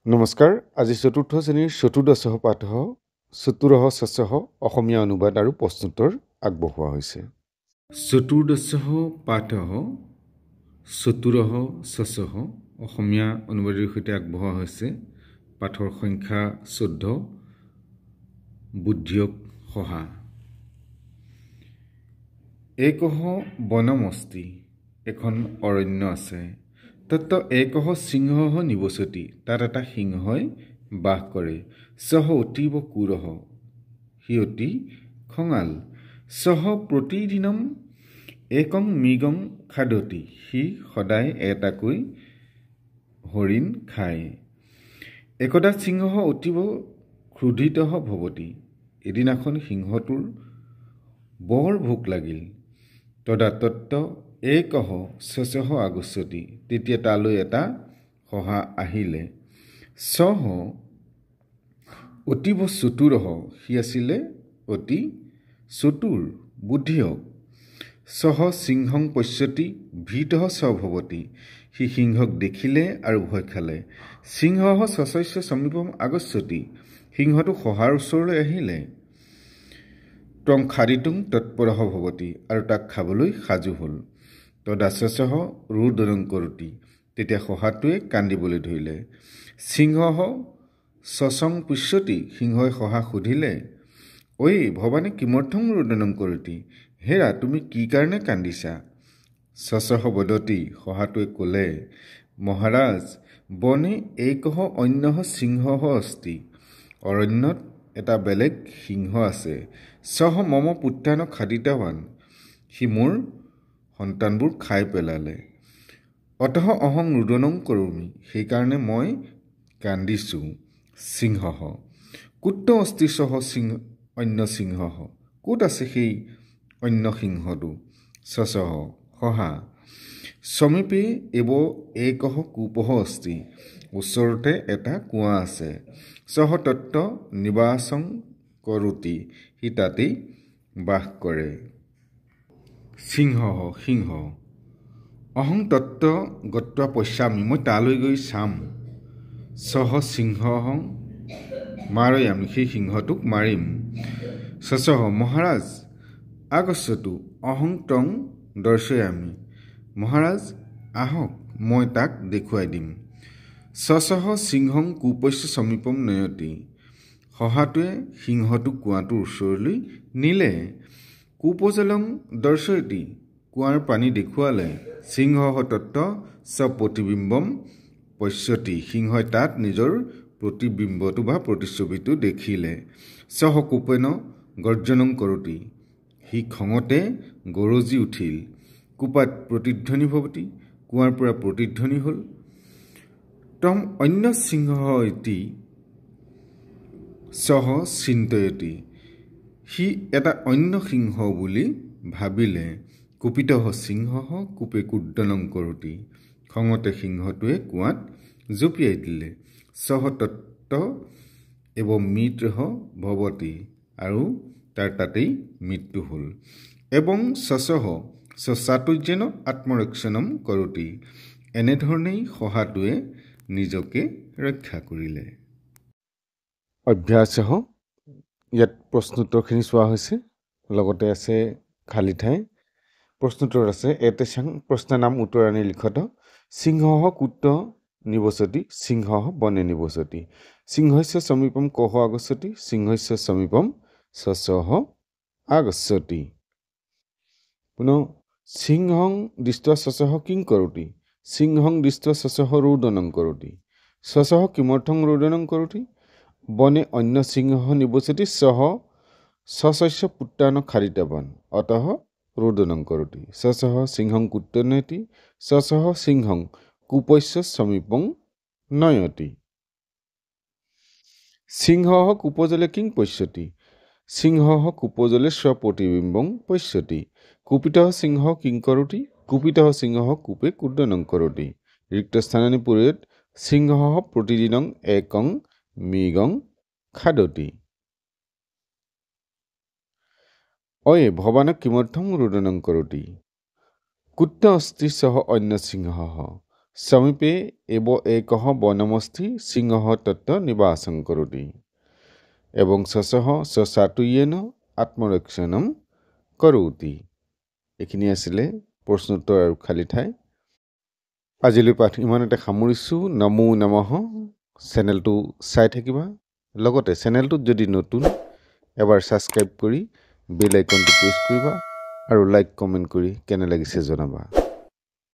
নমস্কাৰ আজি চতুৰ্থ শ্ৰেণীৰ চতুৰ্দশ পাঠঃ চতুৰঃ শস্যঃ অসমীয়া অনুবাদ আৰু প্ৰশ্নোত্তৰ আগবঢ়োৱা হৈছে। চতুৰ্দশ পাঠঃ চতুৰঃ শস্যঃ অসমীয়া অনুবাদৰ সৈতে আগবঢ়োৱা হৈছে। পাঠৰ সংখ্যা 14 বুদ্ধিয়ক সহা। একঃ বনমস্তি এখন অৰণ্য আছে। তত্ত একঃ সিংহঃ নিবসতি তাত এটা সিংহই বাস কৰে। সহ অতীব ক্ৰূৰঃ সি অতি খঙাল। সহ প্ৰতিদিনম একং মৃগং খাদতি সি সদায় এটাকৈ হৰিণ খায়। একদা সিংহঃ অতীব ক্ৰোধিতঃ ভৱতি এদিনাখন সিংহটোৰ বৰ ভোক লাগিল। তদা তত্ত একঃ শস্যঃ আগচ্ছতি তেতিয়া তালৈ এটা শহা আহিলে। সহ অতীব চতুৰঃ সি আছিলে অতি চতুৰ বুদ্ধিয়ক। সহ সিংহং পশ্যতি ভীতঃ স ভৱতি সি সিংহক দেখিলে আৰু ভয় খালে। সিংহঃ শস্যস্য সমীপম আগচ্ছতি সিংহটো শহাৰ ওচৰলৈ আহিলে। ত্বং খাদিতুং তৎপৰঃ ভৱতি আৰু তাক খাবলৈ সাজু হ'ল। তদা শস্যঃ ৰুদনং কৰোতি তেতিয়া শহাটোৱে কান্দিবলৈ ধৰিলে। সিংহঃ শশং পৃচ্ছতি সিংহই শহাক সুধিলে, ঐ ভৱানে কিমৰ্থং ৰুদনং কৰোতি হেৰা তুমি কি কাৰণে কান্দিছা? শশঃ বদতি শহাটোৱে ক'লে, মহাৰাজ বনে একঃ অন্যঃ সিংহঃ অস্তি অৰণ্যত এটা বেলেগ সিংহ আছে। সহ মম পুত্ৰান খাদিতৱান সি মোৰ সন্তানবোৰ খাই পেলালে। অতঃ অহং ৰুদনং কৰোমি সেইকাৰণে মই কান্দিছোঁ। সিংহঃ কুত্ৰ অস্তি সহ অন্য সিংহঃ ক'ত আছে সেই অন্য সিংহটো? শশঃ শহা সমীপে এব একঃ কূপঃ অস্তি ওচৰতে এটা কুঁৱা আছে। সহ তত্ত নিবাসং কৰোতি সি তাতেই বাস কৰে। সিংহঃ সিংহ অহং তত্ত গত্বা পশ্যামি মই তালৈ গৈ চাম। সহ সিংহঃ মাৰয়ামি সেই সিংহটোক মাৰিম। শশঃ মহাৰাজ আগচ্ছতু অহং তং দৰ্শয়ামি মহাৰাজ আহক মই তাক দেখুৱাই দিম। শশঃ সিংহং কূপস্য সমীপম নয়তি শহাটোৱে সিংহটোক কুঁৱাটোৰ ওচৰলৈ নিলে। কূপজলং দৰ্শয়তি কুঁৱাৰ পানী দেখুৱালে। সিংহঃ তত্ত স প্ৰতিবিম্বম পশ্যতি সিংহই তাত নিজৰ প্ৰতিবিম্বটো বা প্ৰতিচ্ছবিটো দেখিলে। সহ কূপেন গৰ্জনং কৰোতি সি খঙতে গৰজি উঠিল। কূপাত প্ৰতিধ্বনি ভৱতি কুঁৱাৰ পৰা প্ৰতিধ্বনি হ'ল। তম অন্য সিংহঃ ইতি সহ চিন্তয়তি সি এটা অন্য সিংহ বুলি ভাবিলে। কুপিতঃ সিংহঃ কূপে কুৰ্দনং কৰোতি খঙতে সিংহটোৱে কুঁৱাত জঁপিয়াই দিলে। সহ তত্ত এব মৃতঃ ভৱতি আৰু তাৰ তাতেই মৃত্যু হ'ল। এবং শশঃ চাতুৰ্যেন আত্মৰক্ষণম কৰোতি এনেধৰণেই শহাটোৱে নিজকে ৰক্ষা কৰিলে। অভ্যাসঃ ইয়াত প্ৰশ্নোত্তৰখিনি চোৱা হৈছে। লগতে আছে খালী ঠাই। প্ৰশ্নোত্তৰ আছে এতেষাং প্ৰশ্নানাম উত্তৰাণি লিখত। সিংহঃ কুত্ৰ নিবসতি সিংহঃ বনে নিবসতি সিংহস্য সমীপম কঃ আগচ্ছতি সিংহস্য সমীপম শশঃ আগচ্ছতি। পুনঃ সিংহং দৃष्ट्वा শশঃ কিং কৰোতি সিংহং দৃष्ट्वा শশঃ ৰুদনং কৰোতি শশঃ কিমৰ্থং ৰুদনং কৰোতি বনে অন্য সিংহঃ নিবসতি সহ শশস্য পুত্ৰান খাদিতৱান অতঃ ৰুদনং কৰোতি। শশঃ সিংহং কুত্ৰ নয়তি শশঃ সিংহং কূপস্য সমীপং নয়তি। সিংহঃ কূপজলে কিং পশ্যতি সিংহঃ কূপজলে স্বপ্ৰতিবিম্বং পশ্যতি। কুপিতঃ সিংহঃ কিং কৰোতি কুপিতঃ সিংহঃ কূপে কুৰ্দনং কৰোতি। ৰিক্তস্থানানি পূৰয়ত সিংহঃ প্ৰতিদিনং একং মৃগং খাদতি। অয়ে ভৱানক কিমৰ্থং ৰুদনং কৰোতি কুত্ৰ অস্তি সহ অন্য সিংহঃ সমীপে এব একহ বনমস্তি সিংহ তত্ত্ব নিবাসং কৰোতি এবং সসহ সসাতুয়েন আত্মৰক্ষণম কৰোতি। এইখিনি আছিলে প্ৰশ্নোত্তৰ আৰু খালী ঠাই। আজিলৈ পাঠ ইমানতে সামৰিছোঁ। নমো নমঃ। চেনেলটো চাই থাকিবা, লগতে চেনেলটোত যদি নতুন এবাৰ ছাবস্ক্ৰাইব কৰি বেল আইকনটো প্ৰেছ কৰিবা আৰু লাইক কমেণ্ট কৰি কেনে লাগিছে জনাবা।